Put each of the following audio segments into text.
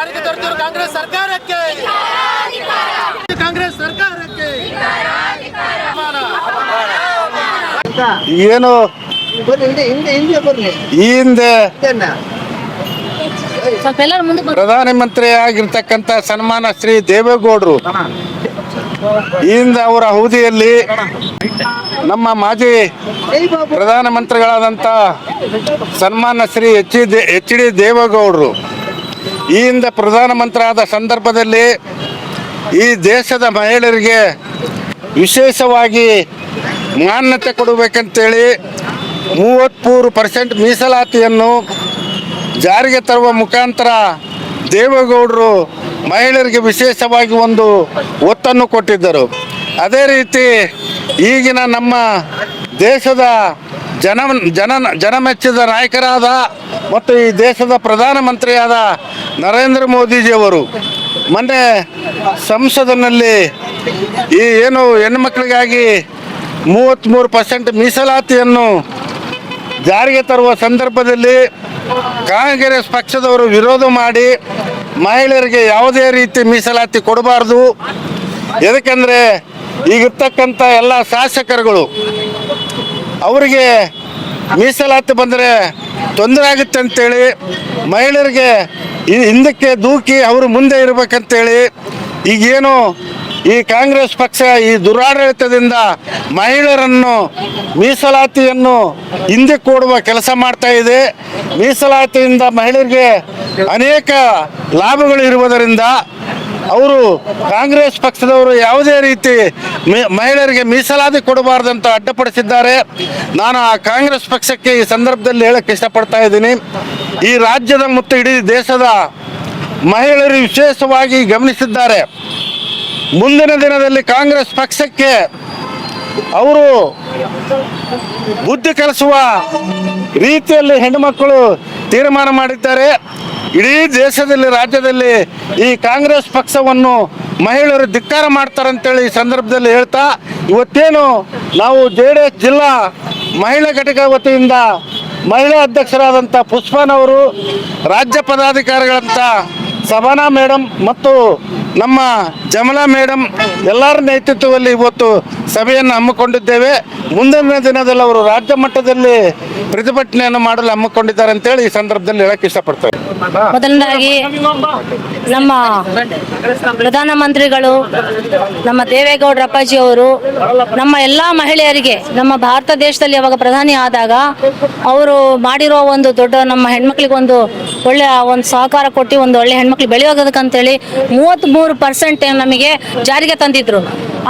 ಜಾರಿಗೆ ತರುತ್ತಿರುವ ಕಾಂಗ್ರೆಸ್ ಸರ್ಕಾರಕ್ಕೆ ಏನು ಈ ಹಿಂದೆ ಪ್ರಧಾನಮಂತ್ರಿ ಆಗಿರ್ತಕ್ಕಂಥ ಸನ್ಮಾನ ಶ್ರೀ ದೇವೇಗೌಡರು ಈ ಅವರ ಅವಧಿಯಲ್ಲಿ ನಮ್ಮ ಮಾಜಿ ಪ್ರಧಾನಮಂತ್ರಿಗಳಾದಂಥ ಸನ್ಮಾನ ಶ್ರೀ ಎಚ್ ಡಿ ದೇವೇಗೌಡರು ಈ ಹಿಂದೆ ಪ್ರಧಾನಮಂತ್ರಿ ಆದ ಸಂದರ್ಭದಲ್ಲಿ ಈ ದೇಶದ ಮಹಿಳೆಯರಿಗೆ ವಿಶೇಷವಾಗಿ ಮಾನ್ಯತೆ ಕೊಡಬೇಕಂತೇಳಿ 33% ಮೀಸಲಾತಿಯನ್ನು ಜಾರಿಗೆ ತರುವ ಮುಖಾಂತರ ದೇವೇಗೌಡರು ಮಹಿಳೆಯರಿಗೆ ವಿಶೇಷವಾಗಿ ಒಂದು ಒತ್ತನ್ನು ಕೊಟ್ಟಿದ್ದರು. ಅದೇ ರೀತಿ ಈಗಿನ ನಮ್ಮ ದೇಶದ ಜನಮೆಚ್ಚಿದ ನಾಯಕರಾದ ಮತ್ತು ಈ ದೇಶದ ಪ್ರಧಾನಮಂತ್ರಿಯಾದ ನರೇಂದ್ರ ಮೋದಿಜಿಯವರು ಮೊನ್ನೆ ಸಂಸತ್ತಿನಲ್ಲಿ ಈ ಏನು ಹೆಣ್ಣುಮಕ್ಕಳಿಗಾಗಿ 33% ಮೀಸಲಾತಿಯನ್ನು ಜಾರಿಗೆ ತರುವ ಸಂದರ್ಭದಲ್ಲಿ ಕಾಂಗ್ರೆಸ್ ಪಕ್ಷದವರು ವಿರೋಧ ಮಾಡಿ ಮಹಿಳೆಯರಿಗೆ ಯಾವುದೇ ರೀತಿ ಮೀಸಲಾತಿ ಕೊಡಬಾರ್ದು, ಯಾಕಂದರೆ ಈಗಿರ್ತಕ್ಕಂಥ ಎಲ್ಲ ಶಾಸಕರುಗಳು ಅವರಿಗೆ ಮೀಸಲಾತಿ ಬಂದರೆ ತೊಂದರೆ ಆಗುತ್ತೆ ಅಂತೇಳಿ ಮಹಿಳೆಯರಿಗೆ ಹಿಂದಕ್ಕೆ ದೂಕಿ ಅವರು ಮುಂದೆ ಇರಬೇಕಂತೇಳಿ ಈಗೇನು ಈ ಕಾಂಗ್ರೆಸ್ ಪಕ್ಷ ಈ ದುರಾಡಳಿತದಿಂದ ಮಹಿಳೆಯರನ್ನು ಮೀಸಲಾತಿಯನ್ನು ಹಿಂದೆ ಕೊಡುವ ಕೆಲಸ ಮಾಡ್ತಾ ಇದೆ. ಮೀಸಲಾತಿಯಿಂದ ಮಹಿಳೆಯರಿಗೆ ಅನೇಕ ಲಾಭಗಳು ಇರುವುದರಿಂದ ಅವರು ಕಾಂಗ್ರೆಸ್ ಪಕ್ಷದವರು ಯಾವುದೇ ರೀತಿ ಮಹಿಳೆಯರಿಗೆ ಮೀಸಲಾತಿ ಕೊಡಬಾರ್ದಂತ ಅಡ್ಡಪಡಿಸಿದ್ದಾರೆ. ನಾನು ಆ ಕಾಂಗ್ರೆಸ್ ಪಕ್ಷಕ್ಕೆ ಈ ಸಂದರ್ಭದಲ್ಲಿ ಹೇಳಕ್ಕೆ ಇಷ್ಟಪಡ್ತಾ ಇದ್ದೀನಿ. ಈ ರಾಜ್ಯದ ಮತ್ತು ಇಡೀ ದೇಶದ ಮಹಿಳೆಯರು ವಿಶೇಷವಾಗಿ ಗಮನಿಸಿದ್ದಾರೆ. ಮುಂದಿನ ದಿನದಲ್ಲಿ ಕಾಂಗ್ರೆಸ್ ಪಕ್ಷಕ್ಕೆ ಅವರು ಬುದ್ಧಿ ಕಲಿಸುವ ರೀತಿಯಲ್ಲಿ ಹೆಣ್ಣುಮಕ್ಕಳು ತೀರ್ಮಾನ ಮಾಡಿದ್ದಾರೆ. ಇಡೀ ದೇಶದಲ್ಲಿ ರಾಜ್ಯದಲ್ಲಿ ಈ ಕಾಂಗ್ರೆಸ್ ಪಕ್ಷವನ್ನು ಮಹಿಳೆಯರು ಧಿಕ್ಕಾರ ಮಾಡ್ತಾರಂತೇಳಿ ಈ ಸಂದರ್ಭದಲ್ಲಿ ಹೇಳ್ತಾ, ಇವತ್ತೇನು ನಾವು JDS ಜಿಲ್ಲಾ ಮಹಿಳಾ ಘಟಕ ವತಿಯಿಂದ ಮಹಿಳಾ ಅಧ್ಯಕ್ಷರಾದಂಥ ಪುಷ್ಪನವರು, ರಾಜ್ಯ ಪದಾಧಿಕಾರಿಗಳಂತ ಸಬಾನಾ ಮೇಡಮ್ ಮತ್ತು ನಮ್ಮ ಜಮಲಾ ಮೇಡಮ್ ಎಲ್ಲರ ನೇತೃತ್ವದಲ್ಲಿ ಇವತ್ತು ಸಭೆಯನ್ನು ಹಮ್ಮಿಕೊಂಡಿದ್ದೇವೆ. ಮುಂದಿನ ದಿನದಲ್ಲಿ ಅವರು ರಾಜ್ಯ ಮಟ್ಟದಲ್ಲಿ ಪ್ರತಿಭಟನೆಯನ್ನು ಮಾಡಲು ಹಮ್ಮಿಕೊಂಡಿದ್ದಾರೆ ಅಂತೇಳಿ ಈ ಸಂದರ್ಭದಲ್ಲಿ ಹೇಳಕ್ಕೆ ಇಷ್ಟಪಡ್ತೇವೆ. ಮೊದಲನೇದಾಗಿ ನಮ್ಮ ಪ್ರಧಾನಮಂತ್ರಿಗಳು ನಮ್ಮ ದೇವೇಗೌಡರ ಅಪ್ಪಾಜಿ ಅವರು ನಮ್ಮ ಎಲ್ಲ ಮಹಿಳೆಯರಿಗೆ ನಮ್ಮ ಭಾರತ ದೇಶದಲ್ಲಿ ಯಾವಾಗ ಪ್ರಧಾನಿ ಆದಾಗ ಅವರು ಮಾಡಿರೋ ಒಂದು ದೊಡ್ಡ ನಮ್ಮ ಹೆಣ್ಮಕ್ಳಿಗೆ ಒಂದು ಒಳ್ಳೆ ಒಂದು ಸಹಕಾರ ಕೊಟ್ಟು ಒಂದು ಒಳ್ಳೆ ಹೆಣ್ಮಕ್ಳು ಬೆಳೆಯೋದಕ್ಕಂತೇಳಿ 33% ನಮಗೆ ಜಾರಿಗೆ ತಂದಿದ್ರು.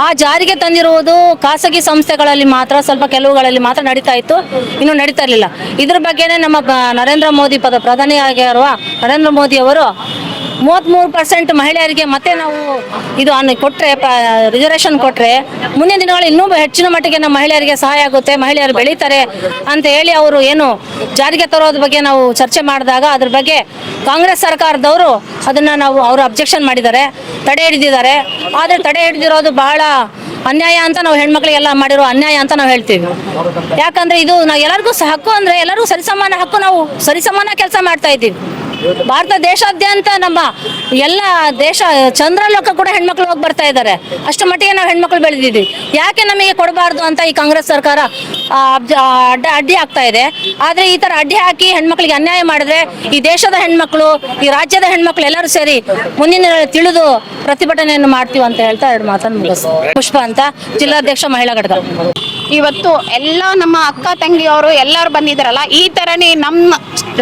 ಆ ಜಾರಿಗೆ ತಂದಿರುವುದು ಖಾಸಗಿ ಸಂಸ್ಥೆಗಳಲ್ಲಿ ಮಾತ್ರ, ಸ್ವಲ್ಪ ಕೆಲವುಗಳಲ್ಲಿ ಮಾತ್ರ ನಡೀತಾ ಇತ್ತು, ಇನ್ನು ನಡೀತಾ ಇರಲಿಲ್ಲ. ಇದ್ರ ಬಗ್ಗೆನೇ ನಮ್ಮ ನರೇಂದ್ರ ಮೋದಿ ಪ್ರಧಾನಿಯಾಗಿರುವ ನರೇಂದ್ರ ಮೋದಿ ಅವರು 33% ಮಹಿಳೆಯರಿಗೆ ಮತ್ತೆ ನಾವು ಇದು ಕೊಟ್ಟರೆ, ರಿಸರ್ವೇಷನ್ ಕೊಟ್ಟರೆ ಮುಂದಿನ ದಿನಗಳಲ್ಲಿ ಇನ್ನೂ ಹೆಚ್ಚಿನ ಮಟ್ಟಿಗೆ ನಮ್ಮ ಮಹಿಳೆಯರಿಗೆ ಸಹಾಯ ಆಗುತ್ತೆ, ಮಹಿಳೆಯರು ಬೆಳೀತಾರೆ ಅಂತ ಹೇಳಿ ಅವರು ಏನು ಜಾರಿಗೆ ತರೋದ್ರ ಬಗ್ಗೆ ನಾವು ಚರ್ಚೆ ಮಾಡಿದಾಗ ಅದ್ರ ಬಗ್ಗೆ ಕಾಂಗ್ರೆಸ್ ಸರ್ಕಾರದವರು ಅದನ್ನು ಅವರು ಅಬ್ಜೆಕ್ಷನ್ ಮಾಡಿದ್ದಾರೆ, ತಡೆ ಹಿಡಿದಿದ್ದಾರೆ. ಆದರೆ ತಡೆ ಹಿಡಿದಿರೋದು ಬಹಳ ಅನ್ಯಾಯ ಅಂತ ನಾವು ಹೆಣ್ಮಕ್ಳಿಗೆಲ್ಲ ಮಾಡಿರೋ ಅನ್ಯಾಯ ಅಂತ ನಾವು ಹೇಳ್ತೀವಿ. ಯಾಕಂದರೆ ಇದು ನಾವು ಎಲ್ಲರಿಗೂ ಹಕ್ಕು ಅಂದರೆ ಎಲ್ಲರಿಗೂ ಸರಿಸಮಾನ ಹಕ್ಕು, ನಾವು ಸರಿಸಮಾನ ಕೆಲಸ ಮಾಡ್ತಾ ಇದ್ದೀವಿ. ಭಾರತ ದೇಶಾದ್ಯಂತ ನಮ್ಮ ಎಲ್ಲ ದೇಶ ಚಂದ್ರಲೋಕ ಕೂಡ ಹೆಣ್ಮಕ್ಳು ಹೋಗಿ ಬರ್ತಾ ಇದ್ದಾರೆ. ಅಷ್ಟು ಮಟ್ಟಿಗೆ ನಾವು ಹೆಣ್ಮಕ್ಳು ಬೆಳೆದಿದ್ದೀವಿ. ಯಾಕೆ ನಮಗೆ ಕೊಡಬಾರ್ದು ಅಂತ ಈ ಕಾಂಗ್ರೆಸ್ ಸರ್ಕಾರ ಅಡ್ಡಿ ಆಗ್ತಾ ಇದೆ. ಆದರೆ ಈ ಥರ ಅಡ್ಡಿ ಹಾಕಿ ಹೆಣ್ಮಕ್ಳಿಗೆ ಅನ್ಯಾಯ ಮಾಡಿದ್ರೆ ಈ ದೇಶದ ಹೆಣ್ಮಕ್ಳು, ಈ ರಾಜ್ಯದ ಹೆಣ್ಮಕ್ಳು ಎಲ್ಲರೂ ಸೇರಿ ಮುಂದಿನ ತಿಳಿದು ಪ್ರತಿಭಟನೆಯನ್ನು ಮಾಡ್ತೀವಿ ಅಂತ ಹೇಳ್ತಾ ಎರಡು ಮಾತನ್ನು ಮುಗಿಸ್ತೀವಿ. ಪುಷ್ಪ ಅಂತ, ಜಿಲ್ಲಾಧ್ಯಕ್ಷ ಮಹಿಳಾ ಘಟಕ. ಇವತ್ತು ಎಲ್ಲ ನಮ್ಮ ಅಕ್ಕ ತಂಗಿಯವರು ಎಲ್ಲರೂ ಬಂದಿದ್ದಾರಲ್ಲ, ಈ ಥರನೇ ನಮ್ಮ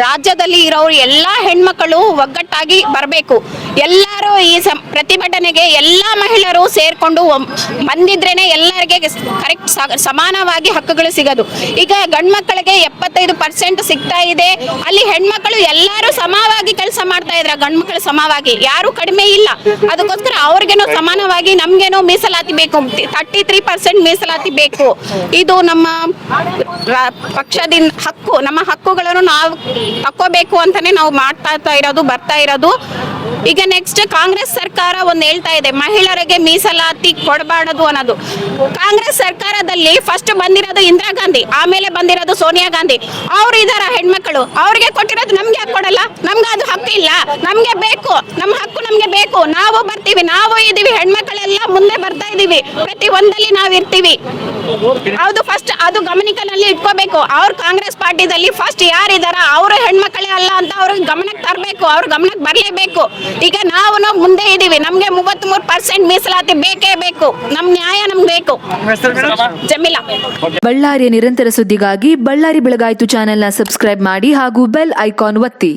ರಾಜ್ಯದಲ್ಲಿ ಇರೋರು ಎಲ್ಲ ಹೆಣ್ಮಕ್ಕಳು ಒಗ್ಗಟ್ಟಾಗಿ ಬರಬೇಕು. ಎಲ್ಲರೂ ಈ ಪ್ರತಿಭಟನೆಗೆ ಎಲ್ಲ ಮಹಿಳೆಯರು ಸೇರ್ಕೊಂಡು ಬಂದಿದ್ರೇನೆ ಎಲ್ಲರಿಗೆ ಕರೆಕ್ಟ್ ಸಮಾನವಾಗಿ ಹಕ್ಕುಗಳು ಸಿಗೋದು. ಈಗ ಗಂಡು ಮಕ್ಕಳಿಗೆ 75% ಸಿಗ್ತಾ ಇದೆ, ಅಲ್ಲಿ ಹೆಣ್ಮಕ್ಳು ಎಲ್ಲರೂ ಸಮವಾಗಿ ಕೆಲಸ ಮಾಡ್ತಾ ಇದ್ದಾರೆ. ಗಂಡು ಮಕ್ಕಳು ಸಮವಾಗಿ ಯಾರು ಕಡಿಮೆ ಇಲ್ಲ. ಅದಕ್ಕೋಸ್ಕರ ಅವ್ರಿಗೇನೋ ಸಮಾನವಾಗಿ ನಮ್ಗೇನೋ ಮೀಸಲಾತಿ ಬೇಕು, 33% ಮೀಸಲಾತಿ ಬೇಕು. ಇದು ನಮ್ಮ ಪಕ್ಷದಿಂದ ಹಕ್ಕು, ನಮ್ಮ ಹಕ್ಕುಗಳನ್ನು ನಾವು ತಕ್ಕೋಬೇಕು ಅಂತಾನೆ ನಾವು ಮಾಡ್ತಾ ಇರೋದು, ಬರ್ತಾ ಇರೋದು. ಈಗ ನೆಕ್ಸ್ಟ್ ಕಾಂಗ್ರೆಸ್ ಸರ್ಕಾರ ಒಂದು ಹೇಳ್ತಾ ಇದೆ ಮಹಿಳೆಯರಿಗೆ ಮೀಸಲಾತಿ ಕೊಡಬಾರದು ಅನ್ನೋದು. ಕಾಂಗ್ರೆಸ್ ಸರ್ಕಾರದಲ್ಲಿ ಫಸ್ಟ್ ಬಂದಿರೋದು ಇಂದಿರಾ ಗಾಂಧಿ, ಆಮೇಲೆ ಬಂದಿರೋದು ಸೋನಿಯಾ ಗಾಂಧಿ. ಅವ್ರು ಇದಾರ ಹೆಣ್ಮಕ್ಳು, ಅವ್ರಿಗೆ ಕೊಟ್ಟಿರೋದು ನಮ್ಗೆ ಯಾಕೆ ಕೊಡಲ್ಲ? ನಮ್ಗೆ ಅದು ಹಕ್ಕು ಇಲ್ಲ, ನಮ್ಗೆ ಬೇಕು, ನಮ್ಮ ಹಕ್ಕು ನಮ್ಗೆ ಬೇಕು. ನಾವು ಬರ್ತೀವಿ, ನಾವು ಇದೀವಿ, ಹೆಣ್ಮಕ್ಳೆಲ್ಲ ಮುಂದೆ ಬರ್ತಾ ಇದೀವಿ, ಪ್ರತಿ ಒಂದಲ್ಲಿ ನಾವು ಇರ್ತೀವಿ. ಹೌದು, ಫಸ್ಟ್ ಅದು ಗಮನಿಕನಲ್ಲಿ ಇಟ್ಕೋಬೇಕು. ಅವ್ರ ಕಾಂಗ್ರೆಸ್ ಪಾರ್ಟಿದಲ್ಲಿ ಫಸ್ಟ್ ಯಾರಿದಾರ ಅವರು ಹೆಣ್ಮಕ್ಳೇ ಅಲ್ಲ ಅಂತ ಅವ್ರಿಗೆ ಗಮನಕ್ಕೆ ತರಬೇಕು, ಅವ್ರ ಗಮನಕ್ಕೆ ಬರಲೇಬೇಕು. ಈಗ ನಾವು ಮುಂದೆ ಇದೀವಿ, ನಮ್ಗೆ 33% ಮೀಸಲಾತಿ ಬೇಕೇ ಬೇಕು, ನಮ್ ನ್ಯಾಯ ನಮ್ಗೆ ಬೇಕು. ಜಮೀಲಾ. ಬಳ್ಳಾರಿಯ ನಿರಂತರ ಸುದ್ದಿಗಾಗಿ ಬಳ್ಳಾರಿ ಬೆಳಗಾಯಿತು ಚಾನೆಲ್ನ ಸಬ್ಸ್ಕ್ರೈಬ್ ಮಾಡಿ ಹಾಗೂ ಬೆಲ್ ಐಕಾನ್ ಒತ್ತಿ.